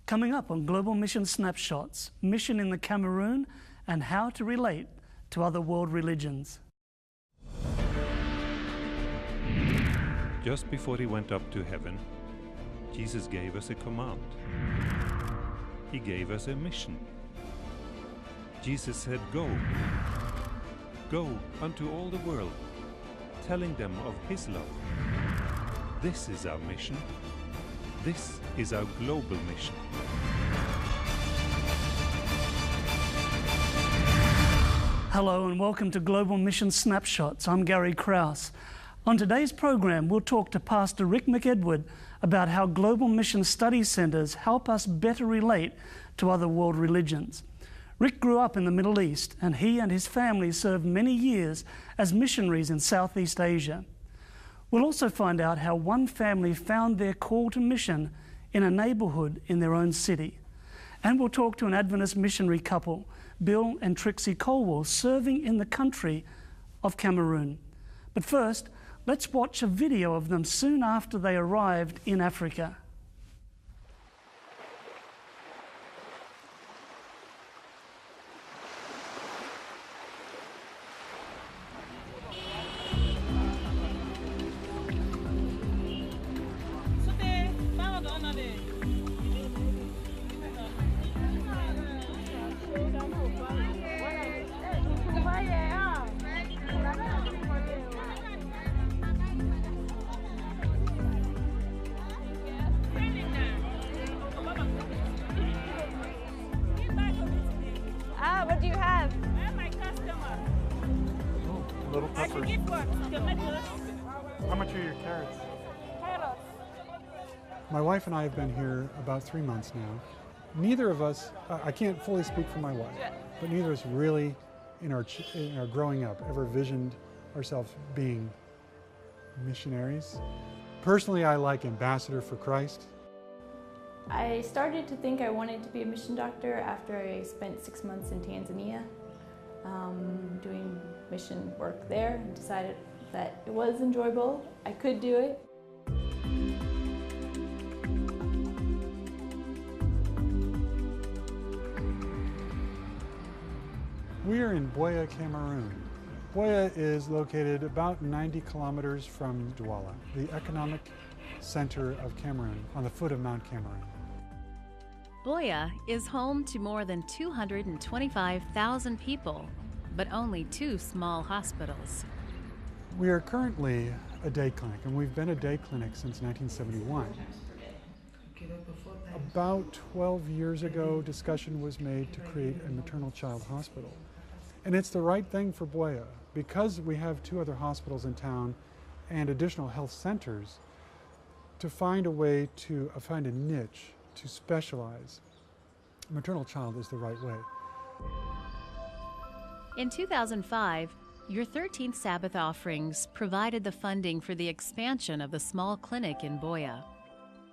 Coming up on Global Mission Snapshots, mission in the Cameroon and how to relate to other world religions. Just before he went up to heaven, Jesus gave us a command. He gave us a mission. Jesus said, "Go. Go unto all the world, telling them of His love." This is our mission. This is our global mission. Hello and welcome to Global Mission Snapshots. I'm Gary Krause. On today's program, we'll talk to Pastor Rick McEdward about how Global Mission Study Centers help us better relate to other world religions. Rick grew up in the Middle East, and he and his family served many years as missionaries in Southeast Asia. We'll also find out how one family found their call to mission in a neighborhood in their own city. And we'll talk to an Adventist missionary couple, Bill and Trixie Colwell, serving in the country of Cameroon. But first, let's watch a video of them soon after they arrived in Africa. What do you have? My customer. Oh, little I peppers. can give what? Tomatoes. How much are your carrots? Carrots. My wife and I have been here about 3 months now. Neither of us, I can't fully speak for my wife, but neither of us really, in our growing up, ever visioned ourselves being missionaries. Personally, I like Ambassador for Christ. I started to think I wanted to be a mission doctor after I spent 6 months in Tanzania doing mission work there, and decided that it was enjoyable, I could do it. We are in Buea, Cameroon. Buea is located about 90 kilometers from Douala, the economic center of Cameroon, on the foot of Mount Cameroon. Buea is home to more than 225,000 people, but only 2 small hospitals. We are currently a day clinic, and we've been a day clinic since 1971. About 12 years ago, discussion was made to create a maternal child hospital. And it's the right thing for Buea, because we have 2 other hospitals in town and additional health centers, to find a way to find a niche to specialize. Maternal child is the right way. In 2005, your 13th Sabbath offerings provided the funding for the expansion of the small clinic in Buea.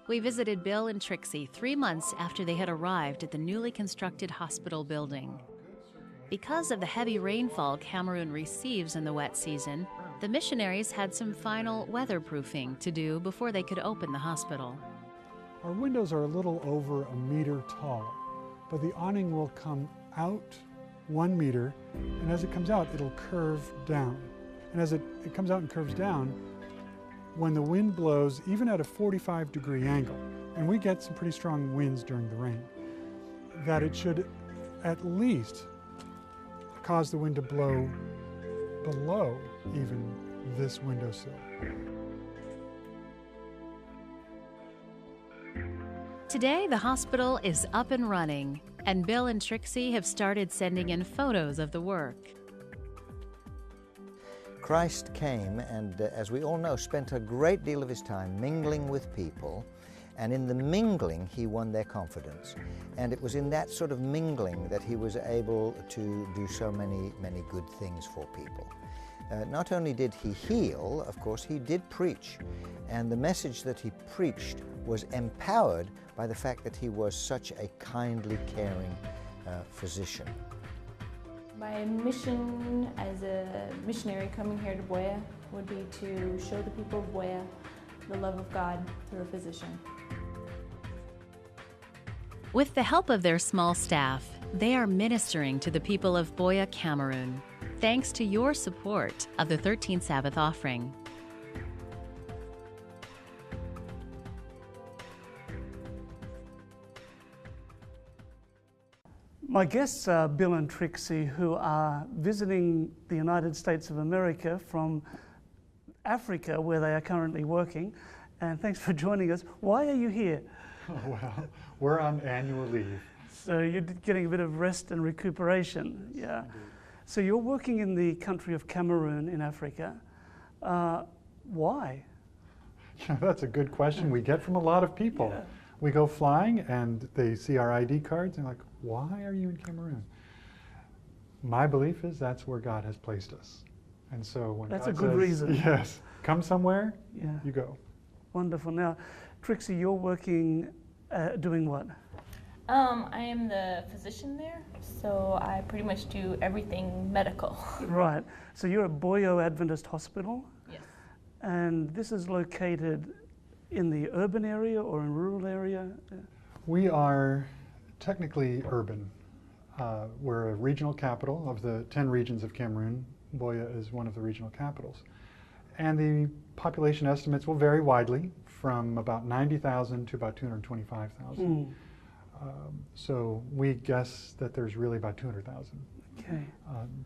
We visited Bill and Trixie 3 months after they had arrived at the newly constructed hospital building. Because of the heavy rainfall Cameroon receives in the wet season, the missionaries had some final weatherproofing to do before they could open the hospital. Our windows are a little over 1 meter tall, but the awning will come out 1 meter, and as it comes out, it'll curve down. And as it comes out and curves down, when the wind blows, even at a 45-degree angle, and we get some pretty strong winds during the rain, that it should at least cause the wind to blow below even this windowsill. Today, the hospital is up and running, and Bill and Trixie have started sending in photos of the work. Christ came and, as we all know, spent a great deal of his time mingling with people, and in the mingling he won their confidence. And it was in that sort of mingling that he was able to do so many good things for people. Not only did he heal, of course, he did preach. And the message that he preached was empowered by the fact that he was such a kindly, caring physician. My mission as a missionary coming here to Buea would be to show the people of Buea the love of God through a physician. With the help of their small staff, they are ministering to the people of Buea, Cameroon, thanks to your support of the 13th Sabbath offering. My guests are Bill and Trixie, who are visiting the United States of America from Africa, where they are currently working. And thanks for joining us. Why are you here? Oh, well, we're on annual leave. So you're getting a bit of rest and recuperation. Yeah. Indeed. So you're working in the country of Cameroon in Africa. Why? Yeah, that's a good question we get from a lot of people. Yeah. We go flying and they see our ID cards and they're like, why are you in Cameroon? My belief is that's where God has placed us. And so when That's God a good says, reason. yes, come somewhere, Yeah. you go. Wonderful. Now, Trixie, you're working, doing what? I am the physician there, so I pretty much do everything medical. Right. So you're at Buea Adventist Hospital, Yes. and this is located in the urban area or in rural area? We are technically urban. We're a regional capital of the 10 regions of Cameroon. Buea is one of the regional capitals. And the population estimates will vary widely from about 90,000 to about 225,000. So we guess that there's really about 200,000. Okay.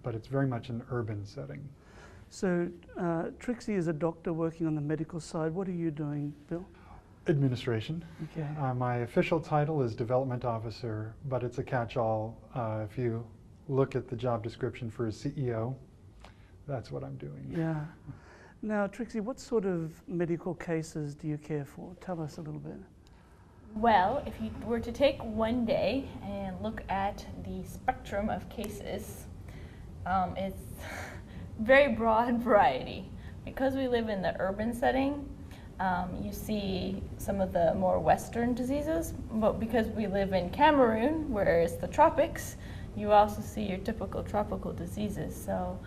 But it's very much an urban setting. So Trixie is a doctor working on the medical side. What are you doing, Bill? Administration. Okay. My official title is Development Officer, but it's a catch-all. If you look at the job description for a CEO, that's what I'm doing. Yeah. Now, Trixie, what sort of medical cases do you care for? Tell us a little bit. Well, if you were to take one day and look at the spectrum of cases, it's very broad variety. Because we live in the urban setting, you see some of the more Western diseases, but because we live in Cameroon, where it's the tropics, you also see your typical tropical diseases. So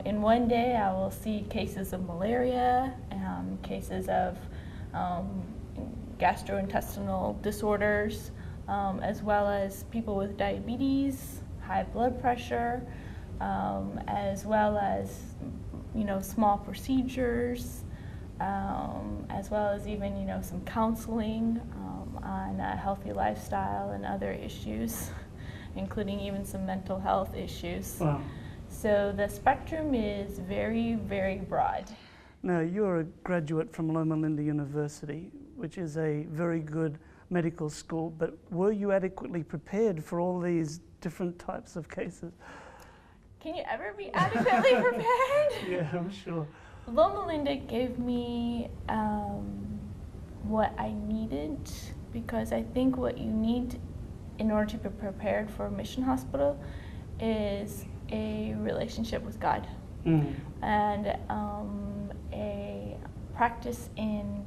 in one day, I will see cases of malaria, cases of gastrointestinal disorders, as well as people with diabetes, high blood pressure, as well as small procedures, as well as even some counseling on a healthy lifestyle and other issues, including even some mental health issues. Wow. So the spectrum is very, very broad. Now, you're a graduate from Loma Linda University, which is a very good medical school, but were you adequately prepared for all these different types of cases? Can you ever be adequately prepared? Yeah, I'm sure. Loma Linda gave me what I needed, because I think what you need in order to be prepared for a mission hospital is a relationship with God and a practice in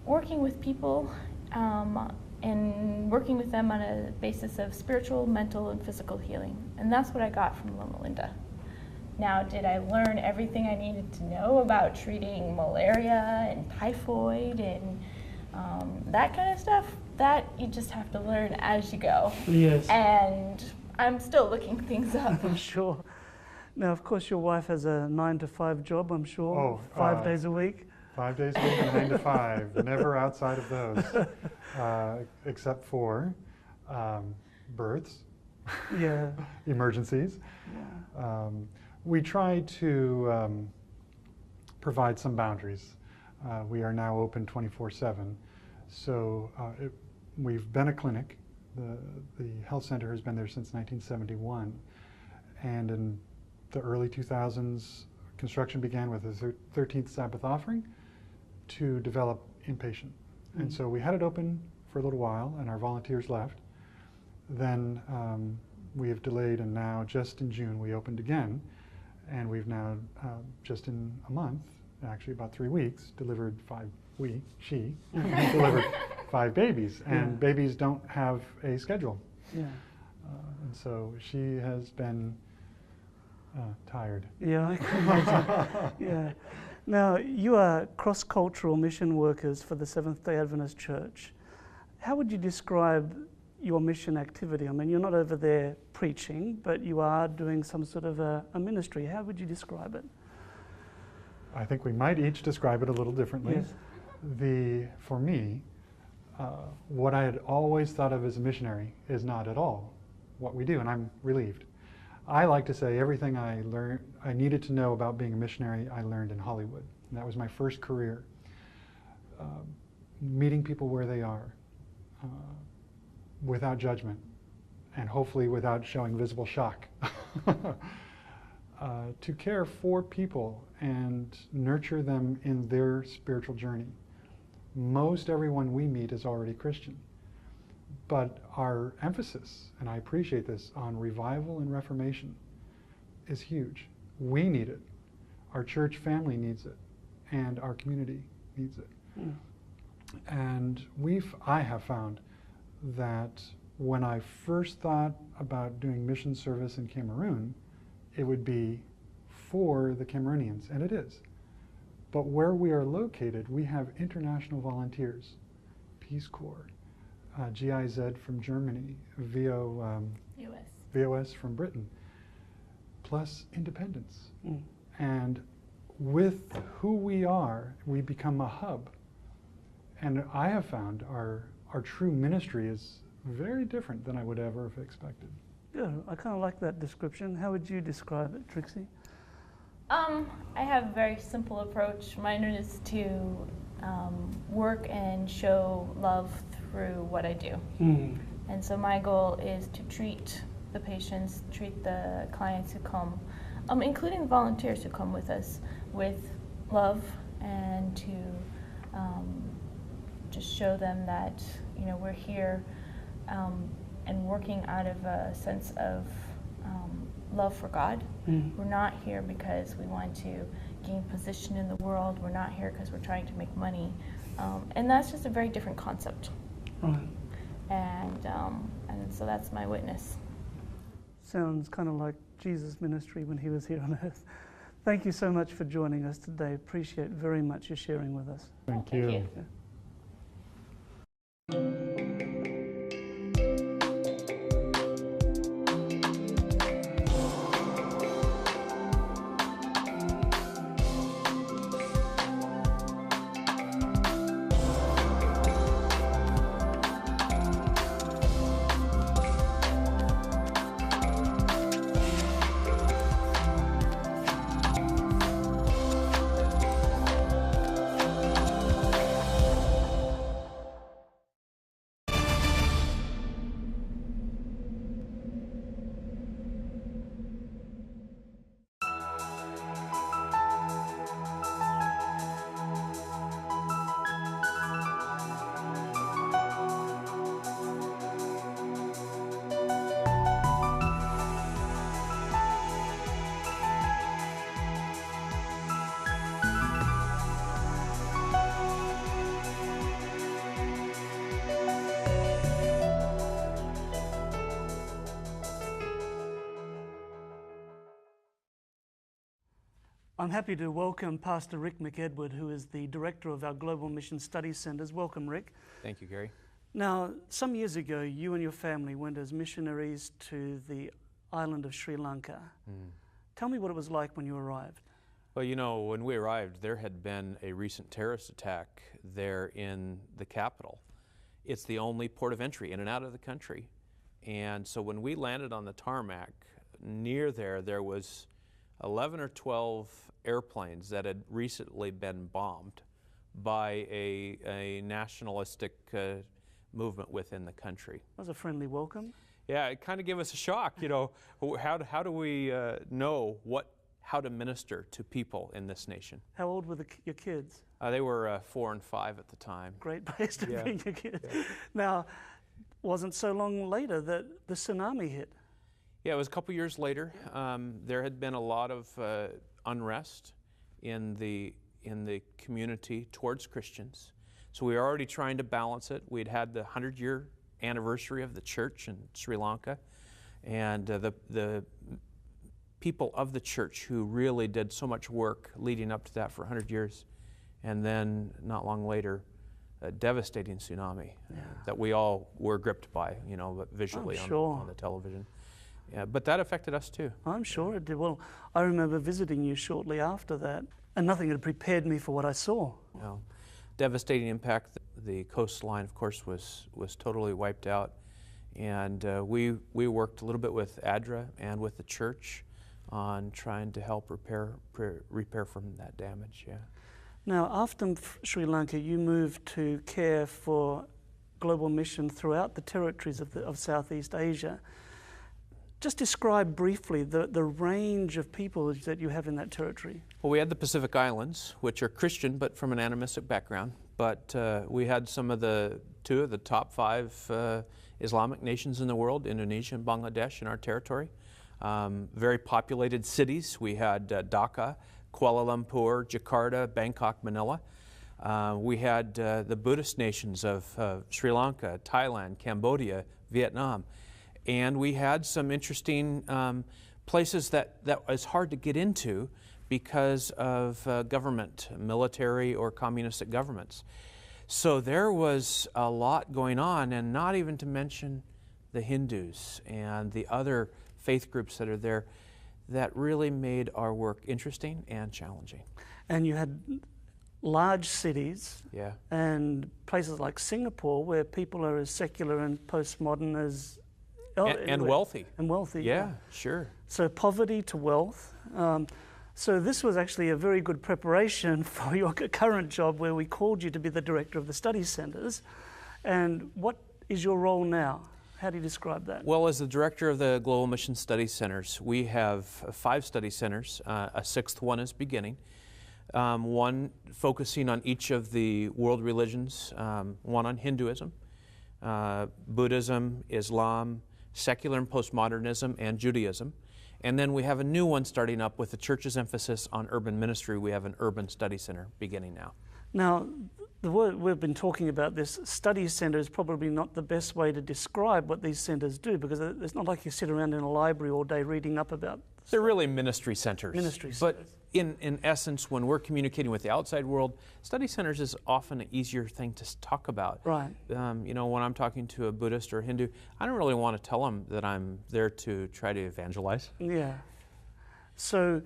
working with people and working with them on a basis of spiritual, mental, and physical healing. And that's what I got from Loma Linda. Now, did I learn everything I needed to know about treating malaria and typhoid and that kind of stuff? That you just have to learn as you go. Yes. And I'm still looking things up. I'm sure. Now, of course, your wife has a 9-to-5 job, I'm sure, Oh, 5 days a week. 5 days a week and 9 to 5, never outside of those, except for births, Yeah. emergencies. Yeah. We try to provide some boundaries. We are now open 24/7, so we've been a clinic. The health center has been there since 1971, and in the early 2000s, construction began with the 13th Sabbath offering to develop inpatient. And so we had it open for a little while, and our volunteers left. Then we have delayed, and now just in June we opened again, and we've now just in a month, actually about 3 weeks, delivered she delivered 5 babies, and babies don't have a schedule. Yeah. And so she has been tired. Yeah, I can imagine. Yeah. Now, you are cross-cultural mission workers for the Seventh-day Adventist Church. How would you describe your mission activity? I mean, you're not over there preaching, but you are doing some sort of a ministry. How would you describe it? I think we might each describe it a little differently. Yes. For me, what I had always thought of as a missionary is not at all what we do, and I'm relieved. I like to say everything I needed to know about being a missionary, I learned in Hollywood. And that was my first career. Meeting people where they are, without judgment, and hopefully without showing visible shock. To care for people and nurture them in their spiritual journey. Most everyone we meet is already Christian, but our emphasis, and I appreciate this, on revival and reformation is huge. We need it. Our church family needs it, and our community needs it. Mm. And I have found that when I first thought about doing mission service in Cameroon, it would be for the Cameroonians, and it is. But where we are located, we have international volunteers, Peace Corps, GIZ from Germany, VOS from Britain, plus independents. Mm. And with who we are, we become a hub. And I have found our true ministry is very different than I would ever have expected. Yeah, I kind of like that description. How would you describe it, Trixie? I have a very simple approach. Mine is to work and show love through what I do. Mm. And so my goal is to treat the patients, treat the clients who come, including the volunteers who come with us, with love, and to just show them that, you know, we're here and working out of a sense of love for God. Mm. We're not here because we want to gain position in the world. We're not here because we're trying to make money. And that's just a very different concept. Right. And so that's my witness. Sounds kind of like Jesus' ministry when he was here on earth. Thank you so much for joining us today. Appreciate very much your sharing with us. Thank you. Thank you. Yeah. I'm happy to welcome Pastor Rick McEdward, who is the director of our Global Mission Study Centers. Welcome, Rick. Thank you, Gary. Now, some years ago, you and your family went as missionaries to the island of Sri Lanka. Mm. Tell me what it was like when you arrived. Well, you know, when we arrived, there had been a recent terrorist attack there in the capital. It's the only port of entry in and out of the country. And so when we landed on the tarmac, near there was 11 or 12 airplanes that had recently been bombed by a nationalistic movement within the country. That was a friendly welcome. Yeah, it kind of gave us a shock. You know, how do we know how to minister to people in this nation? How old were your kids? They were 4 and 5 at the time. Great place to bring your kids. Yeah. Now, wasn't so long later that the tsunami hit. Yeah, it was a couple years later. There had been a lot of unrest in the community towards Christians. So we were already trying to balance it. We'd had the 100-year anniversary of the church in Sri Lanka, and the people of the church who really did so much work leading up to that for 100 years. And then not long later, a devastating tsunami that we all were gripped by, you know, visually on the television. Yeah, but that affected us too. I'm sure it did. Well, I remember visiting you shortly after that, and nothing had prepared me for what I saw. Well, devastating impact. The coastline, of course, was totally wiped out, and we worked a little bit with ADRA and with the church on trying to help repair from that damage. Yeah. Now, after Sri Lanka, you moved to care for Global Mission throughout the territories of Southeast Asia. Just describe briefly the range of people that you have in that territory. Well, we had the Pacific Islands, which are Christian but from an animistic background. But we had two of the top 5 Islamic nations in the world, Indonesia and Bangladesh, in our territory. Very populated cities. We had Dhaka, Kuala Lumpur, Jakarta, Bangkok, Manila. We had the Buddhist nations of Sri Lanka, Thailand, Cambodia, Vietnam. And we had some interesting places that was hard to get into because of government, military or communistic governments. So there was a lot going on, and not even to mention the Hindus and the other faith groups that are there, that really made our work interesting and challenging. And you had large cities and places like Singapore where people are as secular and postmodern as... and wealthy. And wealthy. Yeah, sure. So poverty to wealth. So this was actually a very good preparation for your current job, where we called you to be the director of the study centers. And what is your role now? How do you describe that? Well, as the director of the Global Mission Study Centers, we have 5 study centers. A 6th one is beginning. One focusing on each of the world religions, one on Hinduism, Buddhism, Islam, secular and postmodernism, and Judaism. And then we have a new one starting up with the church's emphasis on urban ministry. We have an urban study center beginning now. Now, the word we've been talking about, this study center, is probably not the best way to describe what these centers do, because it's not like you sit around in a library all day reading up about. They're really ministry centers. Ministry centers. But in essence, when we're communicating with the outside world, study centers is often an easier thing to talk about. Right. You know, when I'm talking to a Buddhist or a Hindu, I don't really want to tell them that I'm there to try to evangelize. Yeah. So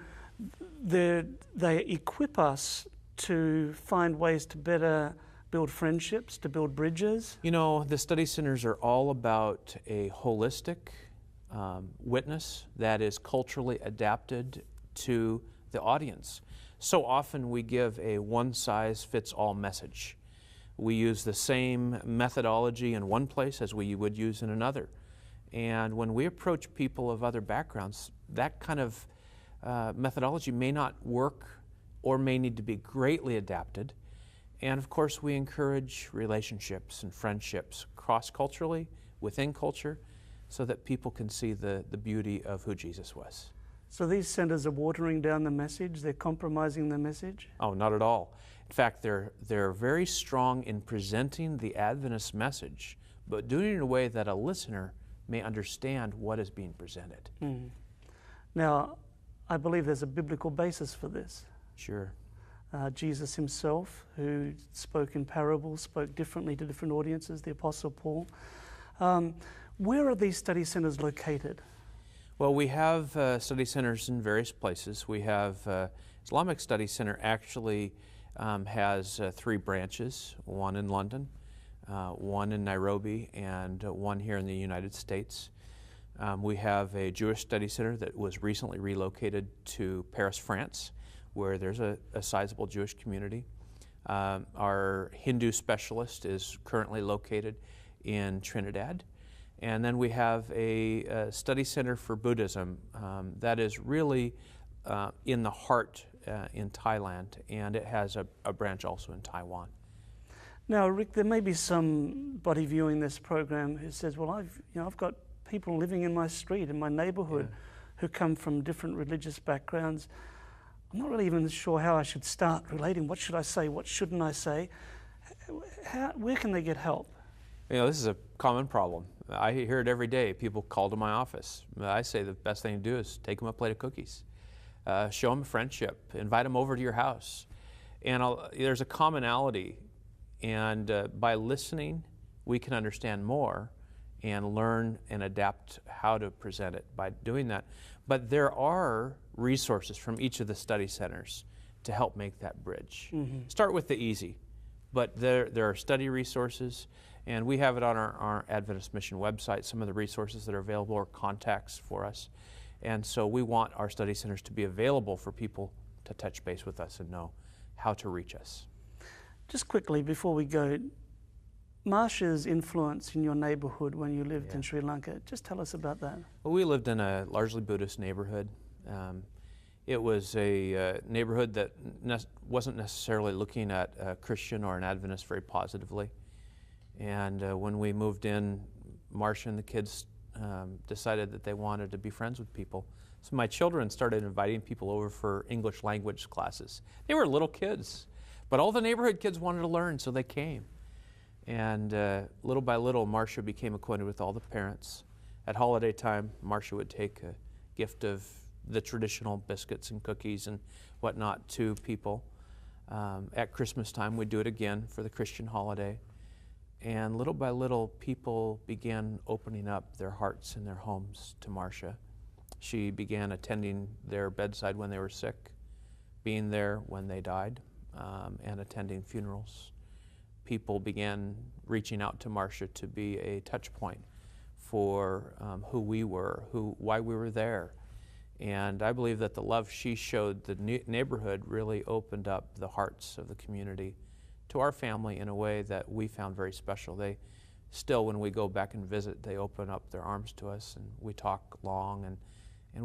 they equip us to find ways to better build friendships, to build bridges. You know, the study centers are all about a holistic witness that is culturally adapted to the audience. So often we give a one-size-fits-all message. We use the same methodology in one place as we would use in another. And when we approach people of other backgrounds, that kind of methodology may not work or may need to be greatly adapted. And of course, we encourage relationships and friendships cross-culturally, within culture, so that people can see the beauty of who Jesus was. So these centers are watering down the message? They're compromising the message? Oh, not at all. In fact, they're very strong in presenting the Adventist message, but doing it in a way that a listener may understand what is being presented. Mm. Now, I believe there's a biblical basis for this. Sure. Jesus himself, who spoke in parables, spoke differently to different audiences, the Apostle Paul. Where are these study centers located? Well, we have study centers in various places. We have Islamic Study Center actually has 3 branches, one in London, one in Nairobi, and one here in the United States. We have a Jewish Study Center that was recently relocated to Paris, France, where there's a sizable Jewish community. Our Hindu specialist is currently located in Trinidad. And then we have a study center for Buddhism that is really in the heart in Thailand, and it has a branch also in Taiwan. Now, Rick, there may be somebody viewing this program who says, well, I've got people living in my street, in my neighborhood, who come from different religious backgrounds. I'm not really even sure how I should start relating. What should I say? What shouldn't I say? Where can they get help? You know, this is a common problem. I hear it every day. People call to my office. I say the best thing to do is take them a plate of cookies. Show them friendship. Invite them over to your house. And there's a commonality And by listening, we can understand more and learn and adapt how to present it by doing that. But there are resources from each of the study centers to help make that bridge. Start with the easy, but there are study resources, and we have it on our Adventist Mission website, some of the resources that are available or contacts for us. And so we want our study centers to be available for people to touch base with us and know how to reach us. Just quickly before we go, Marsha's influence in your neighborhood when you lived in Sri Lanka, just tell us about that. Well, we lived in a largely Buddhist neighborhood. It was a neighborhood that wasn't necessarily looking at a Christian or an Adventist very positively. And when we moved in, Marsha and the kids decided that they wanted to be friends with people. So my children started inviting people over for English language classes. They were little kids, but all the neighborhood kids wanted to learn, so they came. And little by little, Marsha became acquainted with all the parents. At holiday time, Marsha would take a gift of the traditional biscuits and cookies and whatnot to people. At Christmas time, we'd do it again for the Christian holiday. And little by little, people began opening up their hearts and their homes to Marsha. She began attending their bedside when they were sick, being there when they died, and attending funerals. People began reaching out to Marsha to be a touch point for who we were, why we were there. And I believe that the love she showed the neighborhood really opened up the hearts of the community to our family in a way that we found very special. They still, when we go back and visit, they open up their arms to us and we talk long, and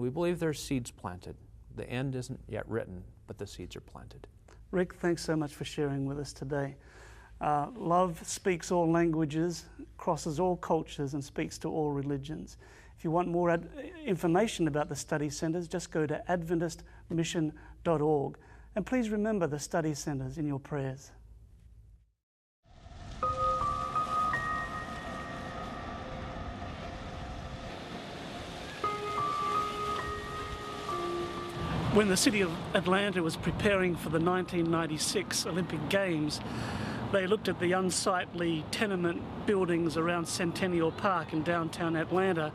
we believe there's seeds planted. The end isn't yet written, but the seeds are planted. Rick, thanks so much for sharing with us today. Love speaks all languages, crosses all cultures, and speaks to all religions. If you want more information about the study centers, just go to adventistmission.org. And please remember the study centers in your prayers. When the city of Atlanta was preparing for the 1996 Olympic Games, they looked at the unsightly tenement buildings around Centennial Park in downtown Atlanta,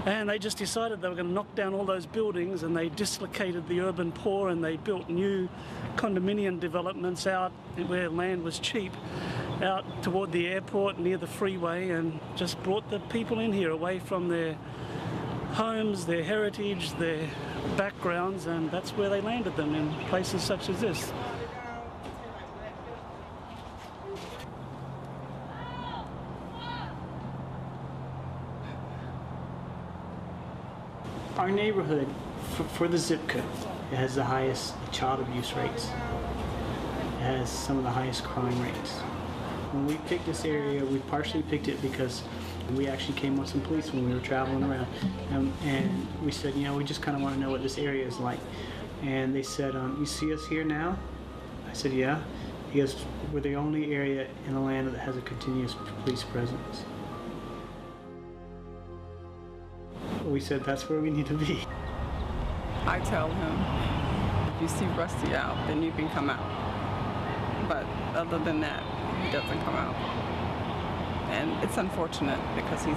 and they just decided they were going to knock down all those buildings, and they dislocated the urban poor, and they built new condominium developments out where land was cheap, out toward the airport near the freeway, and just brought the people in here away from their homes, their heritage, their backgrounds, and that's where they landed them, in places such as this. Our neighborhood, for the zip code, it has the highest child abuse rates. It has some of the highest crime rates. When we picked this area, we partially picked it because we actually came with some police when we were traveling around, and we said, you know, we just kind of want to know what this area is like. And they said, you see us here now? I said, yeah. He goes, we're the only area in Atlanta that has a continuous police presence. We said, that's where we need to be. I tell him, if you see Rusty out, then you can come out. But other than that, he doesn't come out. And it's unfortunate because he's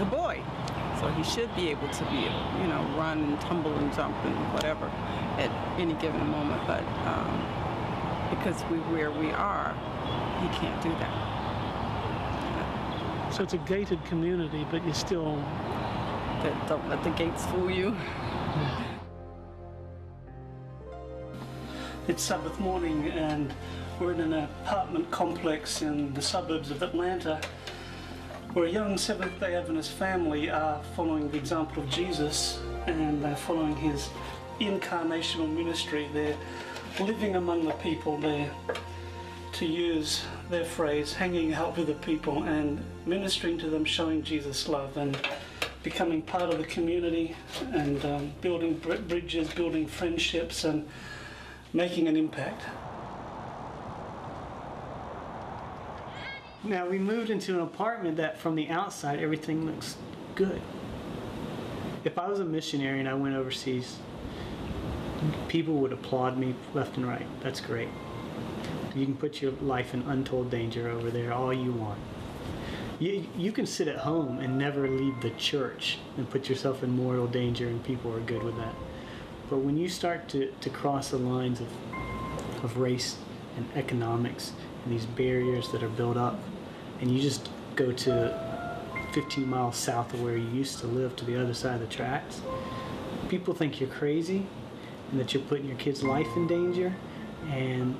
a boy, so he should be able to be, you know, run and tumble and jump and whatever at any given moment. But because where we are, he can't do that. So it's a gated community, but you're still... Don't let the gates fool you. It's Sabbath morning, and we're in an apartment complex in the suburbs of Atlanta, where a young Seventh-day Adventist family are following the example of Jesus, and they're following his incarnational ministry. They're living among the people. They're, to use their phrase, hanging out with the people and ministering to them, showing Jesus' love, and becoming part of the community, and building bridges, building friendships, and making an impact. Now, we moved into an apartment that from the outside, everything looks good. If I was a missionary and I went overseas, people would applaud me left and right. That's great. You can put your life in untold danger over there all you want. You can sit at home and never leave the church and put yourself in mortal danger, and people are good with that. But when you start to cross the lines of race and economics and these barriers that are built up, and you just go to 15 miles south of where you used to live to the other side of the tracks, people think you're crazy and that you're putting your kid's life in danger, and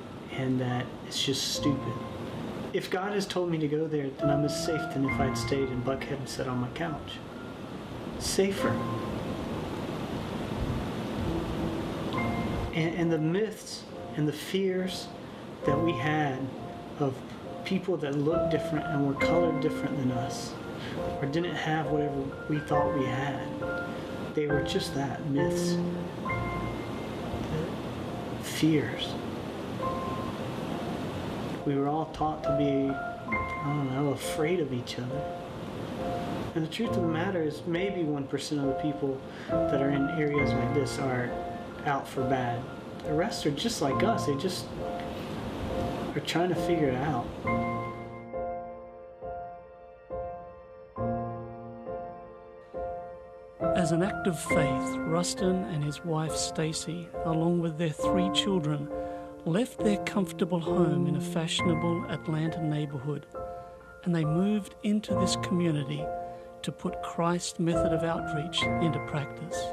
that it's just stupid. If God has told me to go there, then I'm as safe than if I'd stayed in Buckhead and sat on my couch. Safer. And the myths and the fears that we had of people that looked different and were colored different than us, or didn't have whatever we thought we had, they were just that, myths. Fears. We were all taught to be, afraid of each other. And the truth of the matter is maybe 1% of the people that are in areas like this are out for bad. The rest are just like us. They just are trying to figure it out. As an act of faith, Rustin and his wife Stacy, along with their 3 children, left their comfortable home in a fashionable Atlanta neighborhood, and they moved into this community to put Christ's method of outreach into practice.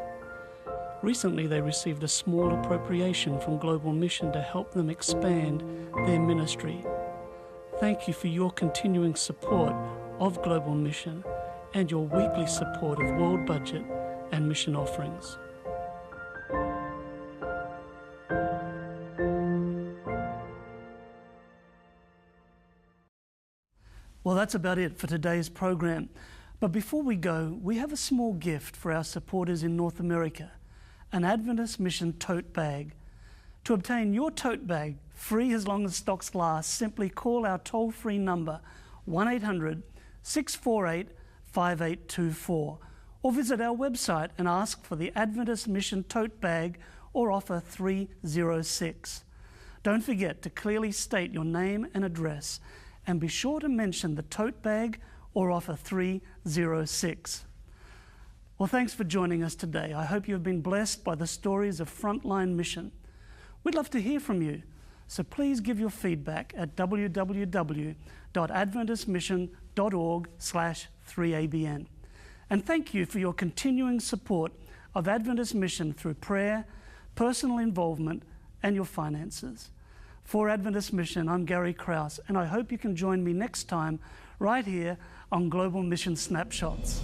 Recently, they received a small appropriation from Global Mission to help them expand their ministry. Thank you for your continuing support of Global Mission and your weekly support of World Budget and mission offerings. Well, that's about it for today's program. But before we go, we have a small gift for our supporters in North America, an Adventist Mission tote bag. To obtain your tote bag, free as long as stocks last, simply call our toll-free number 1-800-648-5824 or visit our website and ask for the Adventist Mission tote bag or offer 306. Don't forget to clearly state your name and address, and be sure to mention the tote bag or offer 306. Well, thanks for joining us today. I hope you have been blessed by the stories of frontline mission. We'd love to hear from you, so please give your feedback at www.adventistmission.org/3abn. And thank you for your continuing support of Adventist Mission through prayer, personal involvement, and your finances. For Adventist Mission, I'm Gary Krause, and I hope you can join me next time right here on Global Mission Snapshots.